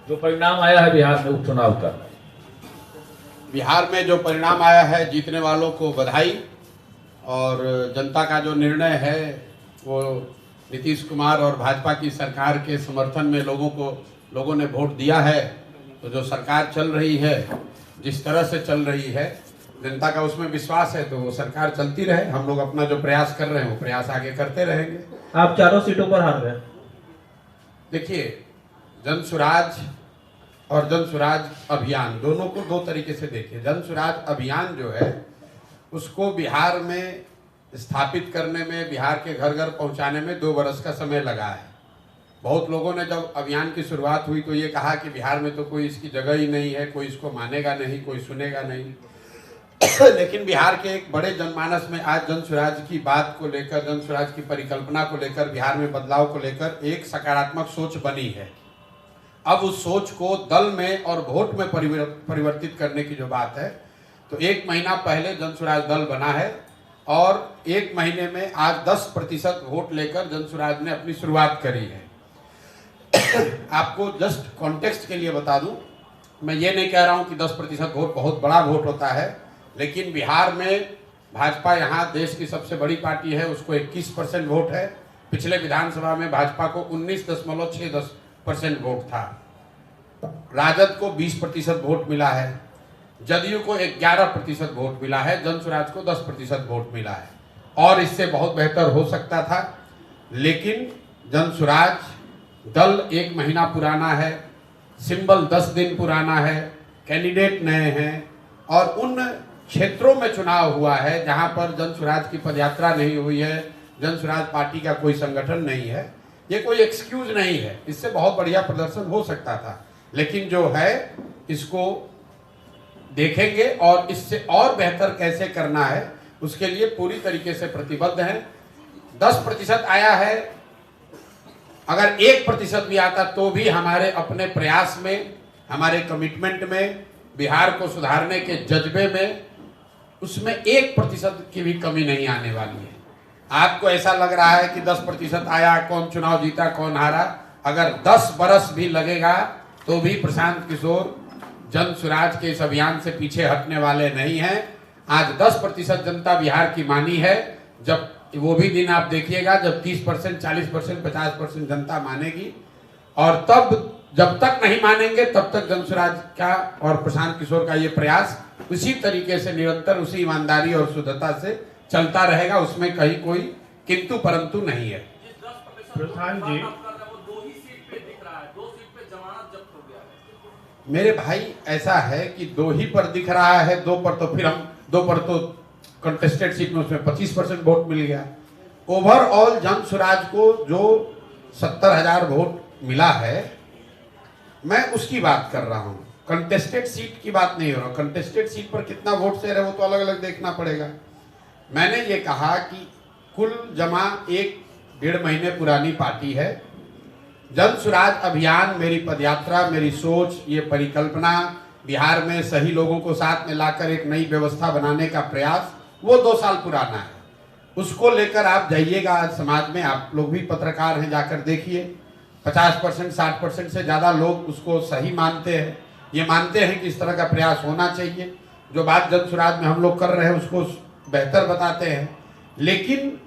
जो परिणाम आया है बिहार में उपचुनाव का, बिहार में जो परिणाम आया है, जीतने वालों को बधाई। और जनता का जो निर्णय है वो नीतीश कुमार और भाजपा की सरकार के समर्थन में लोगों ने वोट दिया है। तो जो सरकार चल रही है, जिस तरह से चल रही है, जनता का उसमें विश्वास है, तो वो सरकार चलती रहे। हम लोग अपना जो प्रयास कर रहे हैं वो प्रयास आगे करते रहेंगे। आप चारों सीटों पर हार गए। देखिए, जन सुराज और जन सुराज अभियान दोनों को दो तरीके से देखिए। जन सुराज अभियान जो है उसको बिहार में स्थापित करने में, बिहार के घर घर पहुंचाने में 2 वर्ष का समय लगा है। बहुत लोगों ने जब अभियान की शुरुआत हुई तो ये कहा कि बिहार में तो कोई इसकी जगह ही नहीं है, कोई इसको मानेगा नहीं, कोई सुनेगा नहीं। लेकिन बिहार के एक बड़े जनमानस में आज जन सुराज की बात को लेकर, जन सुराज की परिकल्पना को लेकर, बिहार में बदलाव को लेकर एक सकारात्मक सोच बनी है। अब उस सोच को दल में और वोट में परिवर्तित करने की जो बात है, तो 1 महीना पहले जन सुराज दल बना है और 1 महीने में आज 10% वोट लेकर जन सुराज ने अपनी शुरुआत करी है। आपको जस्ट कॉन्टेक्स्ट के लिए बता दूं, मैं ये नहीं कह रहा हूं कि 10% वोट बहुत बड़ा वोट होता है, लेकिन बिहार में भाजपा यहाँ देश की सबसे बड़ी पार्टी है, उसको 21% वोट है। पिछले विधानसभा में भाजपा को 19.6% वोट था। राजद को 20% वोट मिला है, जदयू को 11% वोट मिला है, जन सुराज को 10% वोट मिला है। और इससे बहुत बेहतर हो सकता था, लेकिन जन सुराज दल 1 महीना पुराना है, सिंबल 10 दिन पुराना है, कैंडिडेट नए हैं और उन क्षेत्रों में चुनाव हुआ है जहां पर जन सुराज की पदयात्रा नहीं हुई है, जन सुराज पार्टी का कोई संगठन नहीं है। ये कोई एक्सक्यूज नहीं है, इससे बहुत बढ़िया प्रदर्शन हो सकता था, लेकिन जो है इसको देखेंगे और इससे और बेहतर कैसे करना है उसके लिए पूरी तरीके से प्रतिबद्ध हैं। 10% आया है, अगर 1% भी आता तो भी हमारे अपने प्रयास में, हमारे कमिटमेंट में, बिहार को सुधारने के जज्बे में, उसमें 1% की भी कमी नहीं आने वाली है। आपको ऐसा लग रहा है कि 10% आया, कौन चुनाव जीता कौन हारा, अगर 10 बरस भी लगेगा तो भी प्रशांत किशोर जन सुराज के इस अभियान से पीछे हटने वाले नहीं हैं। आज 10% जनता बिहार की मानी है, जब वो भी दिन आप देखिएगा जब 30%, 40%, 50% जनता मानेगी। और तब जब तक नहीं मानेंगे तब तक जन सुराज का और प्रशांत किशोर का ये प्रयास उसी तरीके से निरंतर, उसी ईमानदारी और शुद्धता से चलता रहेगा, उसमें कहीं कोई किंतु परंतु नहीं है। प्रधान जी, मेरे भाई ऐसा है कि 2 ही पर दिख रहा है, 2 पर तो फिर हम 2 पर तो कंटेस्टेड सीट में उसमें 25% वोट मिल गया। ओवरऑल जन सुराज को जो 70,000 वोट मिला है, मैं उसकी बात कर रहा हूं, कंटेस्टेड सीट की बात नहीं हो रहा। कंटेस्टेड सीट पर कितना वोट शेयर है वो तो अलग अलग देखना पड़ेगा। मैंने ये कहा कि कुल जमा 1-1.5 महीने पुरानी पार्टी है। जन सुराज अभियान, मेरी पदयात्रा, मेरी सोच, ये परिकल्पना, बिहार में सही लोगों को साथ में लाकर एक नई व्यवस्था बनाने का प्रयास, वो 2 साल पुराना है। उसको लेकर आप जाइएगा आज समाज में, आप लोग भी पत्रकार हैं, जाकर देखिए 50%, 60% से ज़्यादा लोग उसको सही मानते हैं। ये मानते हैं कि इस तरह का प्रयास होना चाहिए। जो बात जन सुराज में हम लोग कर रहे हैं उसको बेहतर बताते हैं, लेकिन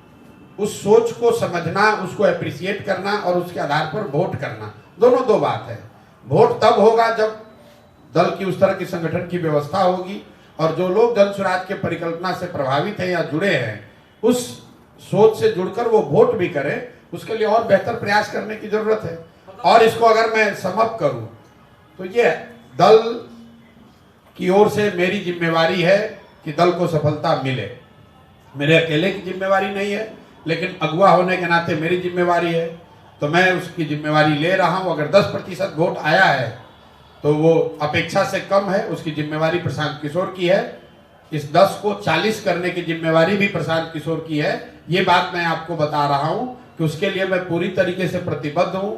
उस सोच को समझना, उसको एप्रिसिएट करना और उसके आधार पर वोट करना, दोनों 2 बात है। वोट तब होगा जब दल की उस तरह की संगठन की व्यवस्था होगी और जो लोग जन सुराज के परिकल्पना से प्रभावित हैं या जुड़े हैं, उस सोच से जुड़कर वो वोट भी करें। उसके लिए और बेहतर प्रयास करने की जरूरत है। और इसको अगर मैं समअप करूं तो ये दल की ओर से मेरी जिम्मेवारी है कि दल को सफलता मिले। मेरे अकेले की जिम्मेवारी नहीं है, लेकिन अगुवा होने के नाते मेरी जिम्मेवारी है, तो मैं उसकी जिम्मेवारी ले रहा हूं। अगर 10% वोट आया है तो वो अपेक्षा से कम है, उसकी जिम्मेवारी प्रशांत किशोर की है। इस 10 को 40 करने की जिम्मेवारी भी प्रशांत किशोर की है। ये बात मैं आपको बता रहा हूं कि उसके लिए मैं पूरी तरीके से प्रतिबद्ध हूं।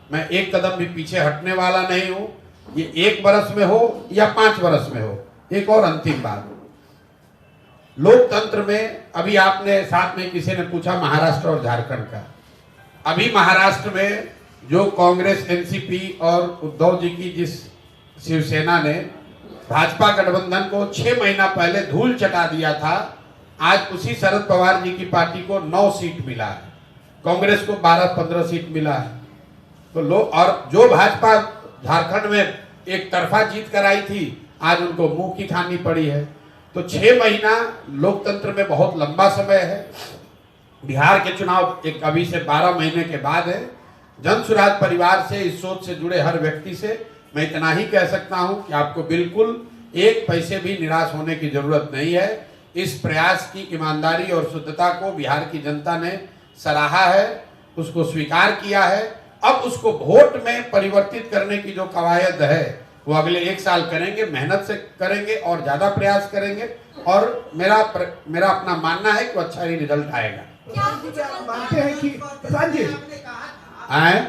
मैं एक कदम भी पीछे हटने वाला नहीं हूं। ये 1 बरस में हो या 5 बरस में हो। एक और अंतिम बात, लोकतंत्र में अभी आपने साथ में किसी ने पूछा महाराष्ट्र और झारखंड का, अभी महाराष्ट्र में जो कांग्रेस, एनसीपी और उद्धव जी की जिस शिवसेना ने भाजपा गठबंधन को 6 महीना पहले धूल चटा दिया था, आज उसी शरद पवार जी की पार्टी को 9 सीट मिला है, कांग्रेस को 12-15 सीट मिला है। तो लोग, और जो भाजपा झारखंड में एक तरफा जीत कराई थी, आज उनको मुंह की खानी पड़ी है। तो 6 महीना लोकतंत्र में बहुत लंबा समय है। बिहार के चुनाव एक अभी से 12 महीने के बाद है। जन सुराज परिवार से, इस सोच से जुड़े हर व्यक्ति से मैं इतना ही कह सकता हूं कि आपको बिल्कुल एक पैसे भी निराश होने की जरूरत नहीं है। इस प्रयास की ईमानदारी और शुद्धता को बिहार की जनता ने सराहा है, उसको स्वीकार किया है। अब उसको वोट में परिवर्तित करने की जो कवायद है वो अगले 1 साल करेंगे, मेहनत से करेंगे और ज्यादा प्रयास करेंगे। और मेरा अपना मानना है कि अच्छा ही रिजल्ट आएगा। आप मानते हैं कि प्रधान जी आए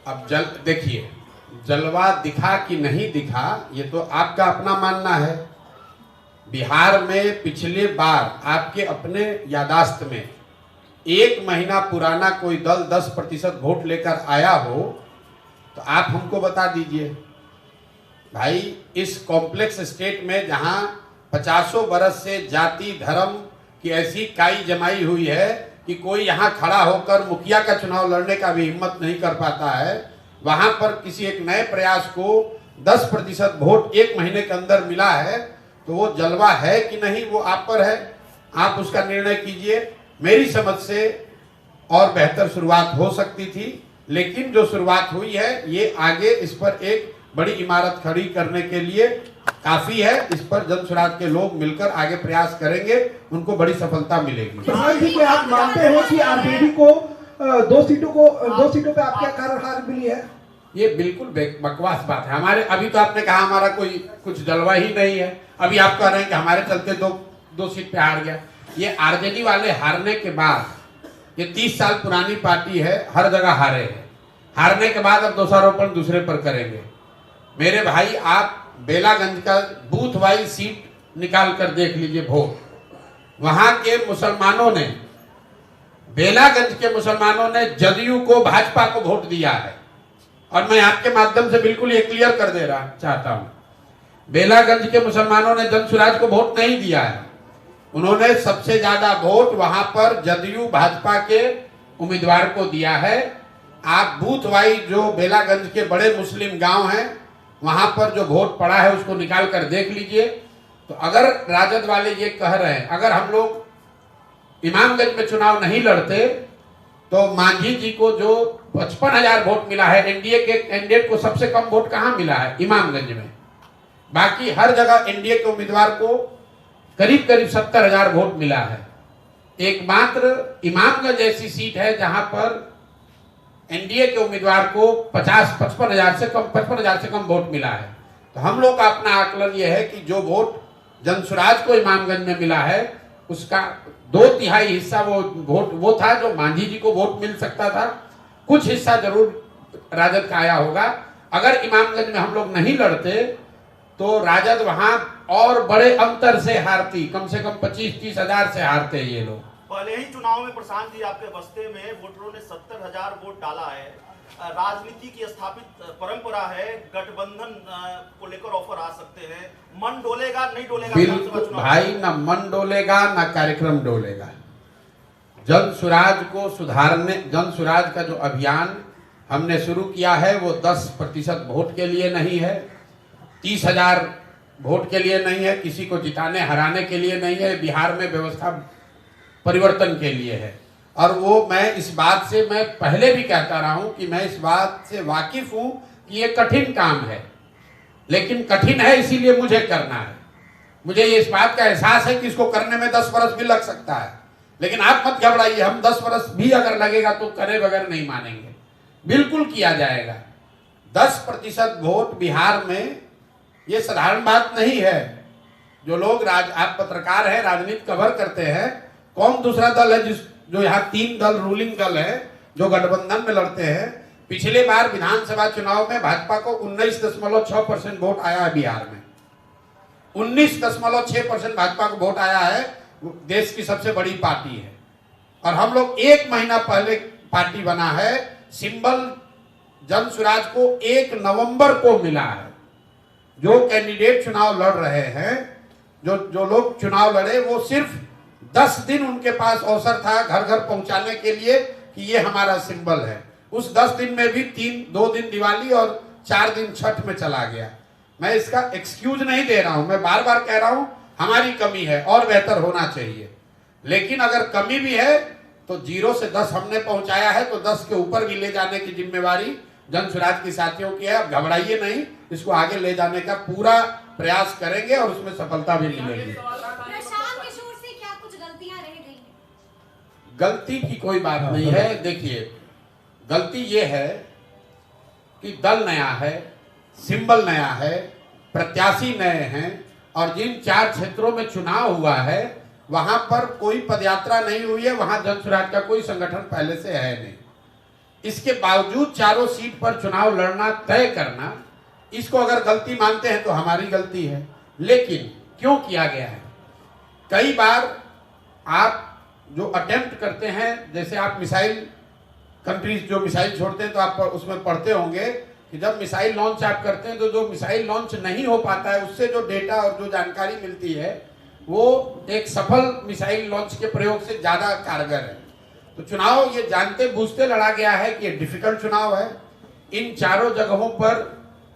अब देखिए, जलवा दिखा कि नहीं दिखा ये तो आपका अपना मानना है। बिहार में पिछले बार आपके अपने यादाश्त में 1 महीना पुराना कोई दल 10% वोट लेकर आया हो तो आप हमको बता दीजिए। भाई, इस कॉम्प्लेक्स स्टेट में जहां 50 बरस से जाति धर्म की ऐसी काई जमाई हुई है कि कोई यहां खड़ा होकर मुखिया का चुनाव लड़ने का भी हिम्मत नहीं कर पाता है, वहां पर किसी एक नए प्रयास को 10% वोट 1 महीने के अंदर मिला है, तो वो जलवा है कि नहीं वो आप पर है। आप उसका निर्णय कीजिए। मेरी समझ से और बेहतर शुरुआत हो सकती थी, लेकिन जो शुरुआत हुई है ये आगे इस पर एक बड़ी इमारत खड़ी करने के लिए काफी है। इस पर जन सुराज के लोग मिलकर आगे प्रयास करेंगे, उनको बड़ी सफलता मिलेगी। प्रधान जी, क्या आप मानते हैं कि आरजेडी को 2 सीटों पे आपके कारण हार मिली है? ये बिल्कुल बकवास बात है। हमारे अभी तो आपने कहा हमारा कोई कुछ जलवा ही नहीं है, अभी आप कह रहे हैं कि हमारे चलते दो सीट पे हार गया। ये आरजेडी वाले हारने के बाद, ये 30 साल पुरानी पार्टी है, हर जगह हारे हैं। हारने के बाद अब दोषारोपण दूसरे पर करेंगे। मेरे भाई, आप बेलागंज का बूथ वाइज सीट निकाल कर देख लीजिए वोट। वहां के मुसलमानों ने, बेलागंज के मुसलमानों ने जदयू को, भाजपा को वोट दिया है। और मैं आपके माध्यम से बिल्कुल ये क्लियर कर दे रहा चाहता हूं, बेलागंज के मुसलमानों ने जन सुराज को वोट नहीं दिया है। उन्होंने सबसे ज्यादा वोट वहां पर जदयू भाजपा के उम्मीदवार को दिया है। आप बूथ वाइज जो बेलागंज के बड़े मुस्लिम गांव हैं वहां पर जो वोट पड़ा है उसको निकाल कर देख लीजिए। तो अगर राजद वाले ये कह रहे हैं अगर हम लोग इमामगंज में चुनाव नहीं लड़ते तो मांझी जी को जो 55,000 वोट मिला है, एनडीए के कैंडिडेट को सबसे कम वोट कहां मिला है? इमामगंज में। बाकी हर जगह एनडीए के उम्मीदवार को करीब 70,000 वोट मिला है। एकमात्र इमामगंज ऐसी सीट है जहां पर एनडीए के उम्मीदवार को 55,000 से कम वोट मिला है। तो हम लोग का अपना आकलन यह है कि जो वोट जनसुराज को इमामगंज में मिला है उसका 2/3 हिस्सा वो था जो मांझी जी को वोट मिल सकता था। कुछ हिस्सा जरूर राजद का आया होगा। अगर इमामगंज में हम लोग नहीं लड़ते तो राजद वहां और बड़े अंतर से हारती, कम से कम 25-30 हजार से हारते ये लोग। पहले ही चुनाव में प्रशांत जी आपके बस्ते में वोटरों ने 70,000 वोट डाला है। राजनीति की स्थापित परंपरा है, गठबंधन को लेकर ऑफर आ सकते हैं। मन डोलेगा नहीं डोलेगा? बिल्कुल भाई, ना मन डोलेगा ना कार्यक्रम डोलेगा। जन सुराज को सुधारने, जन सुराज का जो अभियान हमने शुरू किया है वो 10% वोट के लिए नहीं है, 30,000 वोट के लिए नहीं है, किसी को जिताने हराने के लिए नहीं है, बिहार में व्यवस्था परिवर्तन के लिए है। और वो मैं इस बात से मैं पहले भी कहता रहा हूं कि मैं इस बात से वाकिफ हूं कि ये कठिन काम है, लेकिन कठिन है इसीलिए मुझे करना है। मुझे ये इस बात का एहसास है कि इसको करने में 10 वर्ष भी लग सकता है, लेकिन आप मत घबराइए, हम 10 वर्ष भी अगर लगेगा तो करे बगैर नहीं मानेंगे, बिल्कुल किया जाएगा। 10% वोट बिहार में ये साधारण बात नहीं है। जो लोग आप पत्रकार हैं, राजनीति कवर करते हैं, कौन दूसरा दल है जो यहाँ 3 दल रूलिंग दल है जो गठबंधन में लड़ते हैं, पिछले बार विधानसभा चुनाव में भाजपा को 19.6% वोट आया है बिहार में। 19.6% भाजपा को वोट आया है। देश की सबसे बड़ी पार्टी है। और हम लोग 1 महीना पहले पार्टी बना है। सिंबल जन स्वराज को 1 नवंबर को मिला है। जो कैंडिडेट चुनाव लड़ रहे हैं, जो लोग चुनाव लड़े, वो सिर्फ 10 दिन उनके पास अवसर था घर घर पहुंचाने के लिए कि ये हमारा सिंबल है। उस 10 दिन में भी 2 दिन दिवाली और 4 दिन छठ में चला गया। मैं इसका एक्सक्यूज नहीं दे रहा हूं, मैं बार बार कह रहा हूं हमारी कमी है और बेहतर होना चाहिए। लेकिन अगर कमी भी है तो 0 से 10 हमने पहुंचाया है, तो 10 के ऊपर भी ले जाने की जिम्मेवारी जन स्वराज के साथियों की है। अब घबराइए नहीं, इसको आगे ले जाने का पूरा प्रयास करेंगे और उसमें सफलता भी मिलेगी। प्रशांत किशोर से क्या कुछ गलतियां रह गई हैं? गलती की कोई बात नहीं है। देखिए, गलती ये है कि दल नया है, सिंबल नया है, प्रत्याशी नए हैं, और जिन 4 क्षेत्रों में चुनाव हुआ है वहां पर कोई पदयात्रा नहीं हुई है, वहां जन स्वराज का कोई संगठन पहले से है नहीं। इसके बावजूद चारों सीट पर चुनाव लड़ना, तय करना, इसको अगर गलती मानते हैं तो हमारी गलती है। लेकिन क्यों किया गया है? कई बार आप जो अटेम्प्ट करते हैं, जैसे आप मिसाइल कंट्रीज जो मिसाइल छोड़ते हैं तो आप उसमें पढ़ते होंगे कि जब मिसाइल लॉन्च आप करते हैं तो जो मिसाइल लॉन्च नहीं हो पाता है उससे जो डेटा और जो जानकारी मिलती है वो एक सफल मिसाइल लॉन्च के प्रयोग से ज्यादा कारगर है। तो चुनाव ये जानते बूझते लड़ा गया है कि ये डिफिकल्ट चुनाव है। इन चारों जगहों पर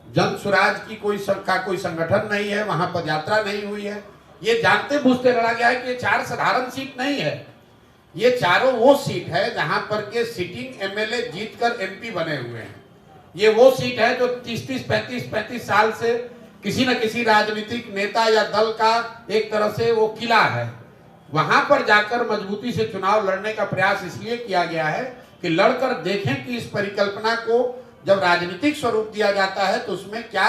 जन स्वराज की कोई संगठन नहीं है, वहां पदयात्रा नहीं हुई है। ये जानते बूझते लड़ा गया है कि ये 4 साधारण सीट नहीं है, ये चारों वो सीट है जहां पर के सिटिंग एमएलए जीतकर एमपी बने हुए हैं। ये वो सीट है जो 30-30, 35-35 साल से किसी न किसी राजनीतिक नेता या दल का एक तरह से वो किला है। वहां पर जाकर मजबूती से चुनाव लड़ने का प्रयास इसलिए किया गया है कि लड़कर देखें कि इस परिकल्पना को जब राजनीतिक स्वरूप दिया जाता है तो उसमें क्या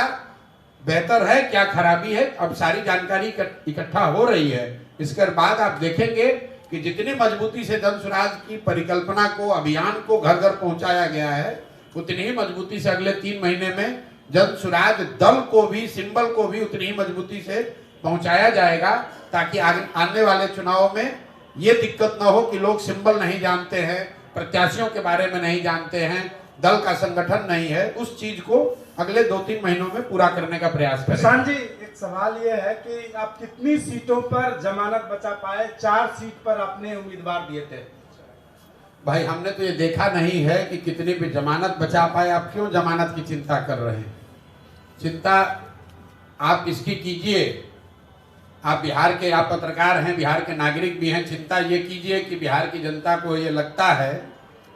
बेहतर है, क्या खराबी है। अब सारी जानकारी इकट्ठा हो रही है। इसके बाद आप देखेंगे कि जितनी मजबूती से जन स्वराज की परिकल्पना को, अभियान को घर घर पहुंचाया गया है, उतनी ही मजबूती से अगले 3 महीने में जन स्वराज दल को भी, सिंबल को भी उतनी ही मजबूती से पहुंचाया जाएगा, ताकि आने वाले चुनाव में ये दिक्कत ना हो कि लोग सिंबल नहीं जानते हैं, प्रत्याशियों के बारे में नहीं जानते हैं, दल का संगठन नहीं है। उस चीज को अगले 2-3 महीनों में पूरा करने का प्रयास करें। प्रशांत जी, एक सवाल ये है कि आप कितनी सीटों पर जमानत बचा पाए? 4 सीट पर आपने उम्मीदवार दिए थे। भाई, हमने तो ये देखा नहीं है कि कितनी भी जमानत बचा पाए। आप क्यों जमानत की चिंता कर रहे हैं? चिंता आप इसकी कीजिए। आप बिहार के, आप पत्रकार हैं, बिहार के नागरिक भी हैं। चिंता ये कीजिए कि बिहार की जनता को ये लगता है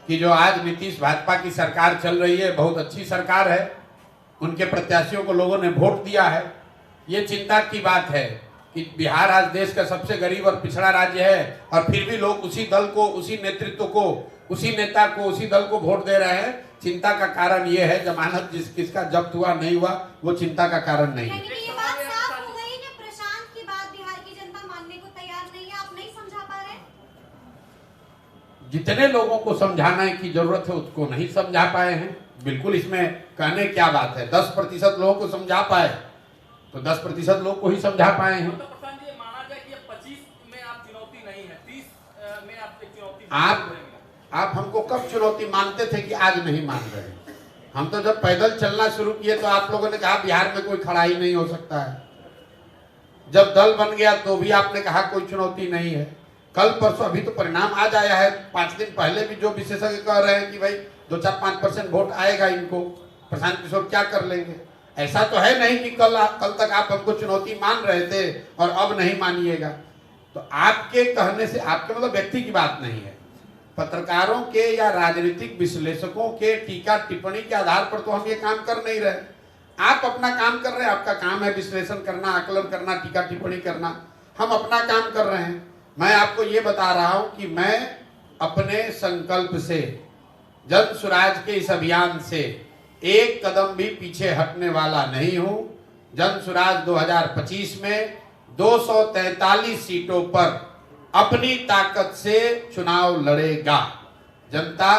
कि जो आज नीतीश भाजपा की सरकार चल रही है बहुत अच्छी सरकार है, उनके प्रत्याशियों को लोगों ने वोट दिया है। ये चिंता की बात है कि बिहार आज देश का सबसे गरीब और पिछड़ा राज्य है और फिर भी लोग उसी दल को, उसी नेतृत्व को, उसी नेता को, उसी दल को वोट दे रहे हैं। चिंता का कारण ये है, जमानत किसका जब्त हुआ नहीं हुआ वो चिंता का कारण नहीं है। ये बात साफ हो गई कि प्रशांत की बात बिहार की जनता मानने को तैयार नहीं है। आप नहीं समझा पा रहे? जितने लोगों को समझाने की जरूरत है उसको नहीं समझा पाए हैं। बिल्कुल, इसमें कहने क्या बात है। 10% लोगों को समझा पाए तो 10% लोग को ही समझा पाए हैं। आप हमको कब चुनौती मानते थे कि आज नहीं मान रहे? हम तो जब पैदल चलना शुरू किए तो आप लोगों ने कहा बिहार में कोई खड़ा ही नहीं हो सकता है। जब दल बन गया तो भी आपने कहा कोई चुनौती नहीं है। कल परसों, अभी तो परिणाम आज आया है, 5 दिन पहले भी जो विशेषज्ञ कह रहे हैं कि भाई 2-4-5% वोट आएगा इनको, प्रशांत किशोर क्या कर लेंगे। ऐसा तो है नहीं कि कल तक आप हमको चुनौती मान रहे थे और अब नहीं मानिएगा। तो आपके कहने से, आपके मतलब व्यक्ति की बात नहीं है, पत्रकारों के या राजनीतिक विश्लेषकों के टीका टिप्पणी के आधार पर तो हम ये काम कर नहीं रहे। आप अपना काम कर रहे हैं, आपका काम है विश्लेषण करना, आकलन करना, टीका टिप्पणी करना। हम अपना काम कर रहे हैं। मैं आपको ये बता रहा हूं कि मैं अपने संकल्प से, जन स्वराज के इस अभियान से एक कदम भी पीछे हटने वाला नहीं हूं। जन स्वराज 2025 में 243 सीटों पर अपनी ताकत से चुनाव लड़ेगा। जनता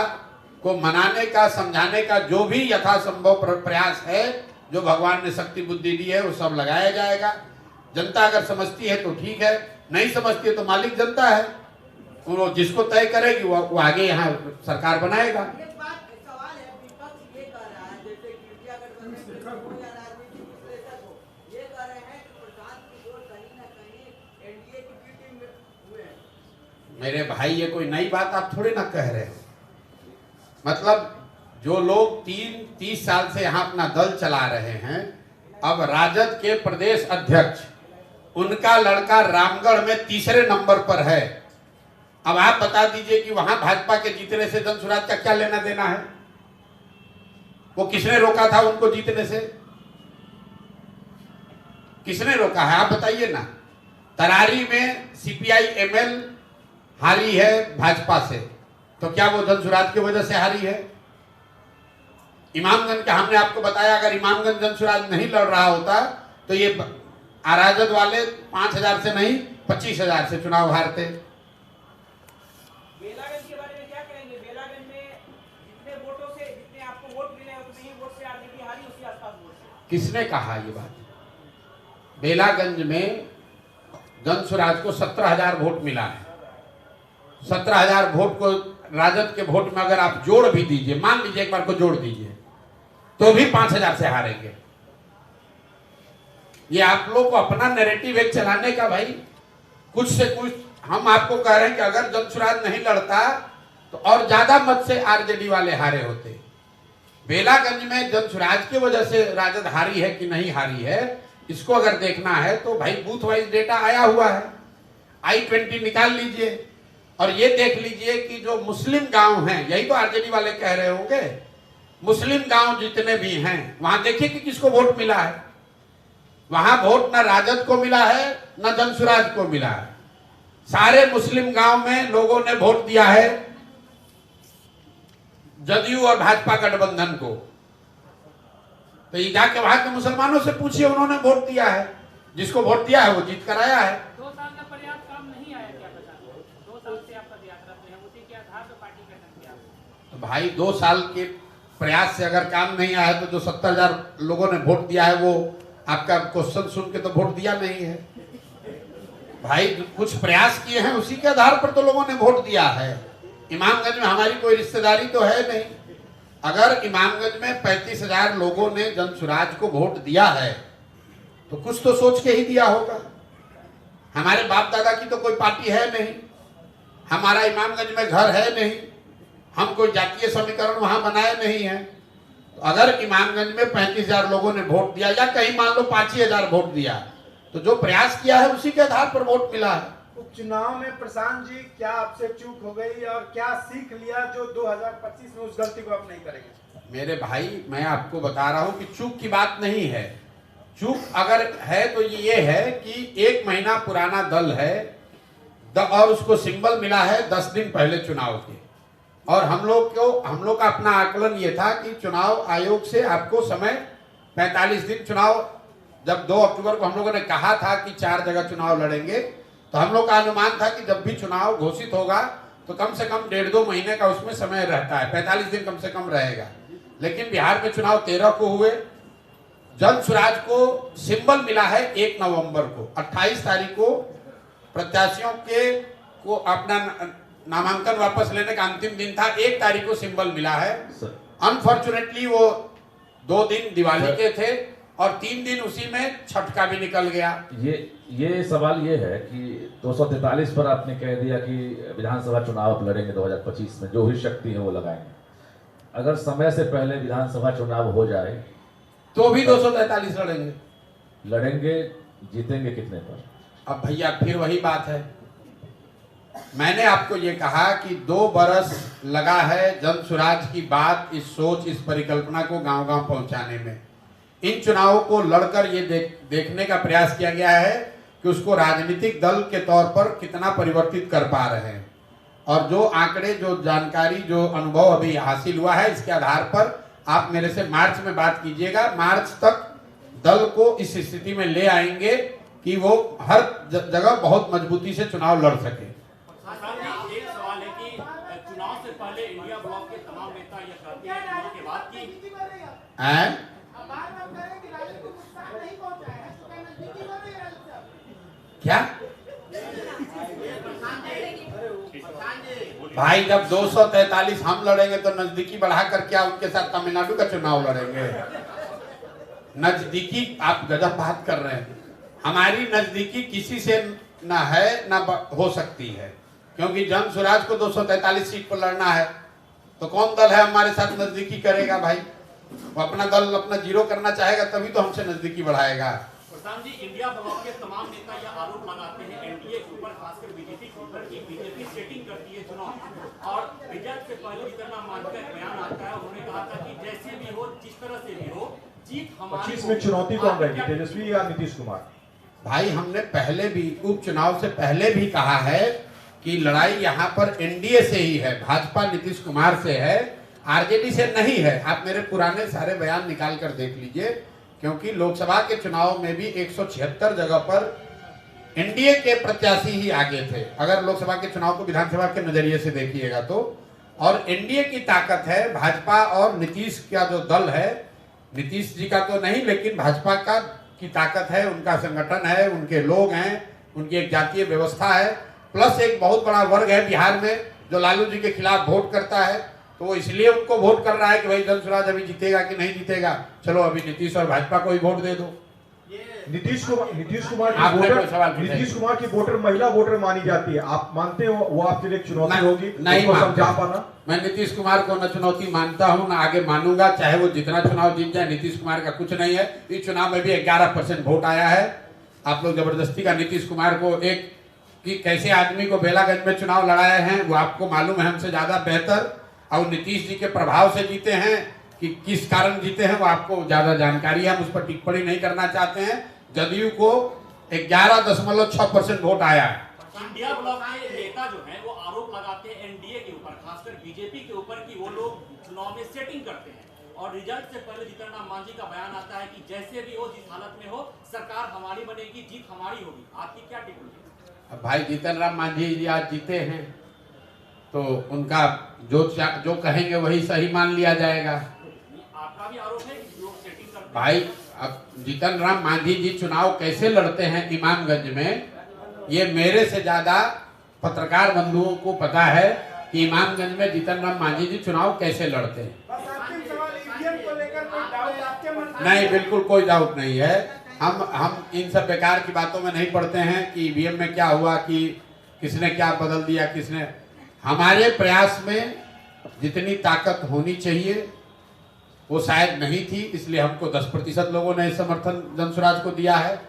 को मनाने का, समझाने का जो भी यथासंभव प्रयास है, जो भगवान ने शक्ति बुद्धि दी है, वो सब लगाया जाएगा। जनता अगर समझती है तो ठीक है, नहीं समझती है तो मालिक जनता है, वो जिसको तय करेगी वो आगे यहाँ सरकार बनाएगा। एक बात सवाल है, विपक्ष ये कह रहा है, जैसे गिरजा गठबंधन हो या राजनीतिक विश्लेषक हो, ये कह रहे हैं कि प्रशांत किशोर कहीं ना कहीं एनडीए की बी टीम में हुए हैं। मेरे भाई, ये कोई नई बात आप थोड़े ना कह रहे हैं। मतलब जो लोग 30 साल से यहाँ अपना दल चला रहे हैं, अब राजद के प्रदेश अध्यक्ष, उनका लड़का रामगढ़ में तीसरे नंबर पर है। अब आप बता दीजिए कि वहां भाजपा के जीतने से जनसुराज का क्या लेना देना है? वो किसने रोका था उनको जीतने से? किसने रोका है आप बताइए ना। तरारी में सीपीआई एमएल हारी है भाजपा से, तो क्या वो जनसुराज की वजह से हारी है? इमामगंज का हमने आपको बताया, अगर इमामगंज जनसुराज नहीं लड़ रहा होता तो ये राजद वाले 5000 से नहीं 25,000 से चुनाव हारते। बेलागंज के बारे में क्या कहेंगे? बेलागंज में जितने वोटों से, जितने आपको वोट मिले उतने ही वोट से आरजेडी हारी, उसी आसपास वोट से। किसने कहा ये बात? बेलागंज में जनसुराज को 17,000 वोट मिला है। 17,000 वोट को राजद के वोट में अगर आप जोड़ भी दीजिए, मान लीजिए एक बार को जोड़ दीजिए, तो भी 5,000 से हारेंगे। ये आप लोग को अपना नैरेटिव एक चलाने का, भाई कुछ से कुछ हम आपको कह रहे हैं कि अगर जनसुराज नहीं लड़ता तो और ज्यादा मत से आरजेडी वाले हारे होते। बेलागंज में जनसुराज की वजह से राजद हारी है कि नहीं हारी है, इसको अगर देखना है तो भाई बूथ वाइज डेटा आया हुआ है, I-20 निकाल लीजिए और ये देख लीजिए कि जो मुस्लिम गांव हैं, यही तो आरजेडी वाले कह रहे होंगे, मुस्लिम गांव जितने भी हैं वहां देखिए कि किसको वोट मिला है। वहां वोट न राजद को मिला है न जनसुराज को मिला है। सारे मुस्लिम गांव में लोगों ने वोट दिया है जदयू और भाजपा गठबंधन को। तो ये जाके वहां के मुसलमानों से पूछिए, उन्होंने वोट दिया है, जिसको वोट दिया है वो जीत कर आया है। 2 साल का प्रयास काम नहीं आया क्या बता? 2 साल से आप पद यात्रा पे हैं, उसी के आधार पर पार्टी गठन किया। तो भाई 2 साल के प्रयास से अगर काम नहीं आया तो जो 70,000 लोगों ने वोट दिया है वो आपका क्वेश्चन सुन के तो वोट दिया नहीं है। भाई कुछ प्रयास किए हैं, उसी के आधार पर तो लोगों ने वोट दिया है। इमामगंज में हमारी कोई रिश्तेदारी तो है नहीं। अगर इमामगंज में 35,000 लोगों ने जनसुराज को वोट दिया है तो कुछ तो सोच के ही दिया होगा। हमारे बाप दादा की तो कोई पार्टी है नहीं, हमारा इमामगंज में घर है नहीं, हम कोई जातीय समीकरण वहां बनाए नहीं है। तो अगर इमामगंज में 35,000 लोगों ने वोट दिया या कहीं मान लो 5,000 वोट दिया, तो जो प्रयास किया है उसी के आधार पर वोट मिला है। उपचुनाव में प्रशांत जी क्या आपसे चूक हो गई और क्या सीख लिया जो 2025 में उस गलती को आप नहीं करेंगे? मेरे भाई, मैं आपको बता रहा हूं कि चूक की बात नहीं है। चूक अगर है तो ये है कि 1 महीना पुराना दल है और उसको सिंबल मिला है 10 दिन पहले चुनाव के, और हम लोग का अपना आकलन ये था कि चुनाव आयोग से आपको समय 45 दिन, चुनाव जब 2 अक्टूबर को हम लोगों ने कहा था कि 4 जगह चुनाव लड़ेंगे, तो हम लोग का अनुमान था कि जब भी चुनाव घोषित होगा तो कम से कम 1.5-2 महीने का उसमें समय रहता है, 45 दिन कम से कम रहेगा। लेकिन बिहार में चुनाव 13 को हुए, जनसुराज को सिंबल मिला है 1 नवंबर को। 28 तारीख को प्रत्याशियों को अपना नामांकन वापस लेने का अंतिम दिन था, 1 तारीख को सिंबल मिला है। अनफॉर्चुनेटली वो 2 दिन दिवाली के थे और 3 दिन उसी में छठ का भी निकल गया। ये सवाल ये है कि 243 पर आपने कह दिया कि विधानसभा चुनाव आप लड़ेंगे 2025 में, जो भी शक्ति है वो लगाएंगे। अगर समय से पहले विधानसभा चुनाव हो जाए तो भी 243 लड़ेंगे, जीतेंगे कितने पर? अब भैया फिर वही बात है, मैंने आपको ये कहा कि 2 बरस लगा है जनसुराज की बात, इस सोच, इस परिकल्पना को गांव-गांव पहुंचाने में। इन चुनावों को लड़कर ये देखने का प्रयास किया गया है कि उसको राजनीतिक दल के तौर पर कितना परिवर्तित कर पा रहे हैं। और जो आंकड़े, जो जानकारी, जो अनुभव अभी हासिल हुआ है, इसके आधार पर आप मेरे से मार्च में बात कीजिएगा। मार्च तक दल को इस स्थिति में ले आएंगे कि वो हर जगह बहुत मजबूती से चुनाव लड़ सके। एक सवाल है कि चुनाव से पहले इंडिया ब्लॉक के तमाम नेता हैं? क्या भाई, जब 243 हम लड़ेंगे तो नजदीकी बढ़ाकर क्या उनके साथ तमिलनाडु का चुनाव लड़ेंगे? नजदीकी आप गजब बात कर रहे हैं। हमारी नजदीकी किसी से ना है ना हो सकती है, क्योंकि जन स्वराज को 243 सीट पर लड़ना है तो कौन दल है हमारे साथ नजदीकी करेगा भाई? वो अपना दल अपना जीरो करना चाहेगा तभी तो हमसे नजदीकी बढ़ाएगा। प्रधान जी, इंडिया ब्लॉक के तमाम नेता यह आरोप लगाते हैं एनडीए के ऊपर, खासकर बीजेपी के ऊपर, कि बीजेपी सेटिंग करती है चुनाव और रिजल्ट से पहले जितना मानकर बयान आता है। उन्होंने कहा था कि जैसे भी हो, जिस तरह से भी हो, जीत हमारी। 25 में चुनौती कौन रहेगी, तेजस्वी या नीतीश कुमार? भाई, हमने पहले भी उपचुनाव से पहले भी कहा है कि लड़ाई यहाँ पर एनडीए से ही है, भाजपा नीतीश कुमार से है, आरजेडी से नहीं है। आप मेरे पुराने सारे बयान निकाल कर देख लीजिए, क्योंकि लोकसभा के चुनाव में भी 176 जगह पर एनडीए के प्रत्याशी ही आगे थे, अगर लोकसभा के चुनाव को विधानसभा के नजरिए से देखिएगा तो। और एनडीए की ताकत है, भाजपा और नीतीश का जो दल है, नीतीश जी का तो नहीं लेकिन भाजपा का की ताकत है, उनका संगठन है, उनके लोग हैं, उनकी एक जातीय व्यवस्था है, प्लस एक बहुत बड़ा वर्ग है बिहार में जो लालू जी के खिलाफ वोट करता है, तो वो इसलिए उनको वोट कर रहा है कि भाई जन स्वराज अभी जीतेगा कि नहीं जीतेगा, चलो अभी नीतीश और भाजपा को ही वोट दे दो। नीतीश कुमार की वोटर महिला वोटर मानी जाती है, आप मानते हो वो आपके लिए चुनौती होगी? नहीं समझा पाना। मैं नीतीश कुमार को न चुनौती मानता हूं, न आगे मानूंगा, चाहे वो जितना चुनाव जीत जाए, नीतीश कुमार का कुछ नहीं है। इस चुनाव में भी 11% वोट आया है। आप लोग जबरदस्ती का नीतीश कुमार को एक कि कैसे आदमी को बेलागंज में चुनाव लड़ाए हैं वो आपको मालूम है हमसे ज्यादा बेहतर, और नीतीश जी के प्रभाव से जीते हैं कि किस कारण जीते हैं वो आपको ज्यादा जानकारी है, हम उस पर टिप्पणी नहीं करना चाहते हैं। जदयू को 11.6% वोट आया है। इंडिया ब्लॉक के नेता जो हैं वो आरोप लगाते हैं एनडीए के ऊपर, खासकर बीजेपी के ऊपर, कि वो लोग चुनाव में सेटिंग करते हैं और रिजल्ट से पहले जीतन राम मांझी का बयान आता है कि जैसे भी हो, जिस हालत में हो, सरकार हमारी बनेगी, जीत हमारी होगी। आपकी क्या टिप्पणी? अब भाई, जीतन राम मांझी जी आज जीते हैं तो उनका जो कहेंगे वही सही मान लिया जाएगा। आपका भी आरोप है कि लोग सेटिंग करते हैं। भाई, अब जीतन राम मांझी जी चुनाव कैसे लड़ते हैं इमामगंज में, ये मेरे से ज्यादा पत्रकार बंधुओं को पता है कि इमामगंज में जीतन राम मांझी जी चुनाव कैसे लड़ते हैं। नहीं, बिल्कुल कोई डाउट नहीं है। हम इन सब बेकार की बातों में नहीं पड़ते हैं कि ईवीएम में क्या हुआ, कि किसने क्या बदल दिया, किसने। हमारे प्रयास में जितनी ताकत होनी चाहिए वो शायद नहीं थी, इसलिए हमको 10% लोगों ने समर्थन जन स्वराज को दिया है।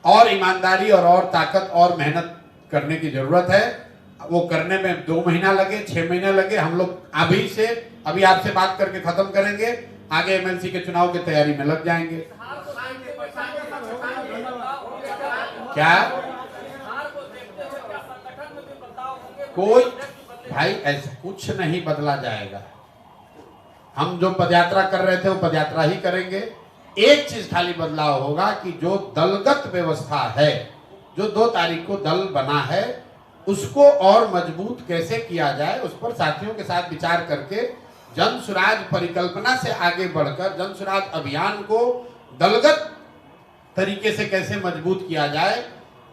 और ईमानदारी और ताकत और मेहनत करने की जरूरत है। वो करने में 2 महीना लगे, 6 महीने लगे, हम लोग अभी आपसे बात करके खत्म करेंगे, आगे एमएलसी के चुनाव की तैयारी में लग जाएंगे। क्या कोई भाई, ऐसा कुछ नहीं बदला जाएगा। हम जो पदयात्रा कर रहे थे वो पदयात्रा ही करेंगे। एक चीज खाली बदलाव होगा कि जो दलगत व्यवस्था है, जो 2 तारीख को दल बना है, उसको और मजबूत कैसे किया जाए, उस पर साथियों के साथ विचार करके जन स्वराज परिकल्पना से आगे बढ़कर जन स्वराज अभियान को दलगत तरीके से कैसे मजबूत किया जाए।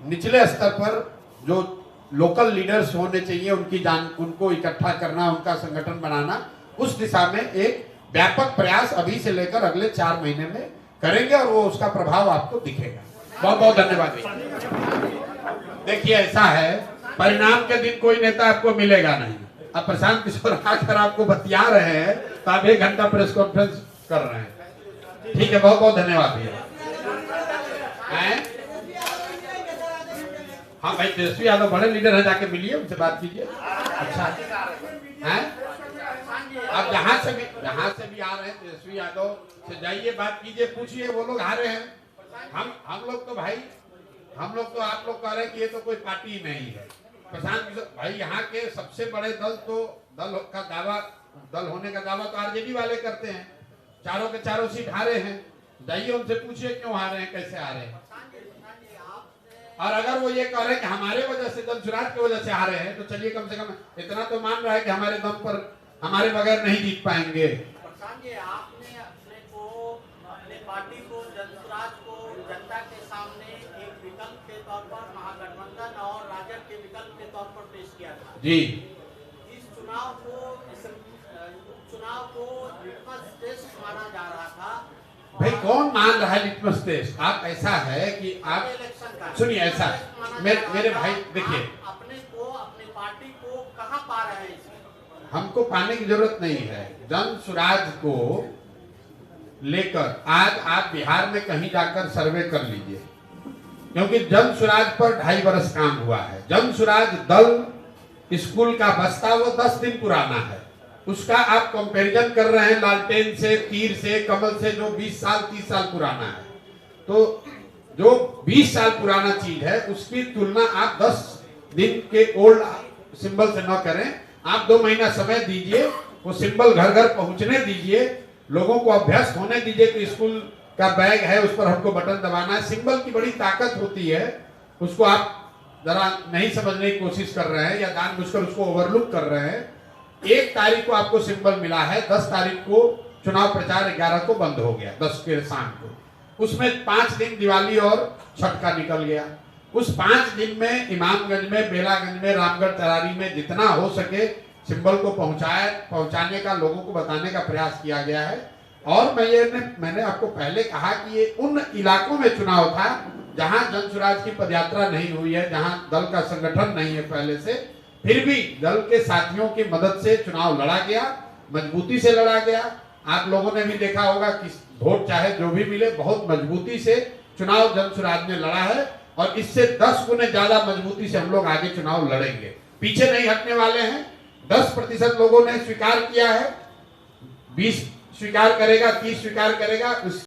निचले स्तर पर जो लोकल लीडर्स होने चाहिए उनको इकट्ठा करना, उनका संगठन बनाना, उस दिशा में एक व्यापक प्रयास अभी से लेकर अगले 4 महीने में करेंगे और वो उसका प्रभाव आपको दिखेगा। बहुत बहुत धन्यवाद। देखिए, ऐसा है, परिणाम के दिन कोई नेता आपको मिलेगा नहीं। अब प्रशांत किशोर आकर आपको बतिया रहे हैं तो आप 1 घंटा प्रेस कॉन्फ्रेंस कर रहे हैं। ठीक है, बहुत बहुत धन्यवाद भैया। हाँ भाई, तेजस्वी यादव बड़े लीडर है, जाके मिलिए, उनसे बात कीजिए। अच्छा है, आप जहाँ से भी आ रहे हैं तेजस्वी यादव से जाइए, बात कीजिए, पूछिए, वो लोग हारे हैं। हम लोग तो भाई, हम लोग तो आप लोग कह रहे हैं कि ये तो कोई पार्टी नहीं है। प्रशांत भाई, यहाँ के सबसे बड़े दल होने का दावा तो आरजेडी वाले करते हैं, चारों के चारों सीट हारे हैं। जाइए, उनसे पूछिए क्यों हारे हैं, कैसे हारे हैं। और अगर वो ये कह रहे हैं कि हमारे वजह से, जन स्वराज की वजह से हारे हैं, तो चलिए कम से कम इतना तो मान रहा है कि हमारे दम पर, हमारे बगैर नहीं जीत पाएंगे। आपने अपने को तौर पर महागठबंधन और राजद के विकल्प के तौर पर पेश किया था। जी, इस चुनाव को लिटमस टेस्ट माना जा रहा था। भाई कौन मान रहा है लिटमस टेस्ट? आप ऐसा है कि आप इलेक्शन का सुनिए, ऐसा मेरे भाई देखिए, अपने को अपनी पार्टी को कहां पा रहे हैं इसमें? हमको पाने की जरूरत नहीं है। जन सुराज को लेकर आज आप बिहार में कहीं जाकर सर्वे कर लीजिए, क्योंकि जन सुराज पर 2.5 वर्ष काम हुआ है। जन सुराज दल स्कूल का बस्ता वो 10 दिन पुराना है, उसका आप कंपैरिजन कर रहे हैं लालटेन से, तीर से, कमल से, जो 20 साल 30 साल पुराना है। तो जो 20 साल पुराना चीज है उसकी तुलना आप 10 दिन के ओल्ड सिंबल से न करें। आप 2 महीना समय दीजिए, वो सिंबल घर घर पहुंचने दीजिए, लोगों को अभ्यस्त होने दीजिए कि स्कूल का बैग है उस पर हमको बटन दबाना है। सिंबल की बड़ी ताकत होती है, उसको आप जरा नहीं समझने की कोशिश कर रहे हैं या जानबूझकर उसको ओवरलुक कर रहे हैं। 1 तारीख को आपको सिंबल मिला है, 10 तारीख को चुनाव प्रचार 11 को बंद हो गया, 10 के शाम को। उसमें 5 दिन दिवाली और छठ का निकल गया। उस 5 दिन में इमामगंज में, बेलागंज में, रामगढ़ तरारी में जितना हो सके सिंबल को पहुंचाने का, लोगों को बताने का प्रयास किया गया है। और मैंने आपको पहले कहा कि ये उन इलाकों में चुनाव था जहां जन सुराज की पदयात्रा नहीं हुई है, जहां दल का संगठन नहीं है पहले से, फिर भी दल के साथियों की मदद से चुनाव लड़ा गया, मजबूती से लड़ा गया। आप लोगों ने भी देखा होगा कि वोट चाहे जो भी मिले, बहुत मजबूती से चुनाव जन सुराज ने लड़ा है और इससे 10 गुने ज्यादा मजबूती से हम लोग आगे चुनाव लड़ेंगे, पीछे नहीं हटने वाले हैं। 10% लोगों ने स्वीकार किया है, 20 स्वीकार करेगा, 30 स्वीकार करेगा।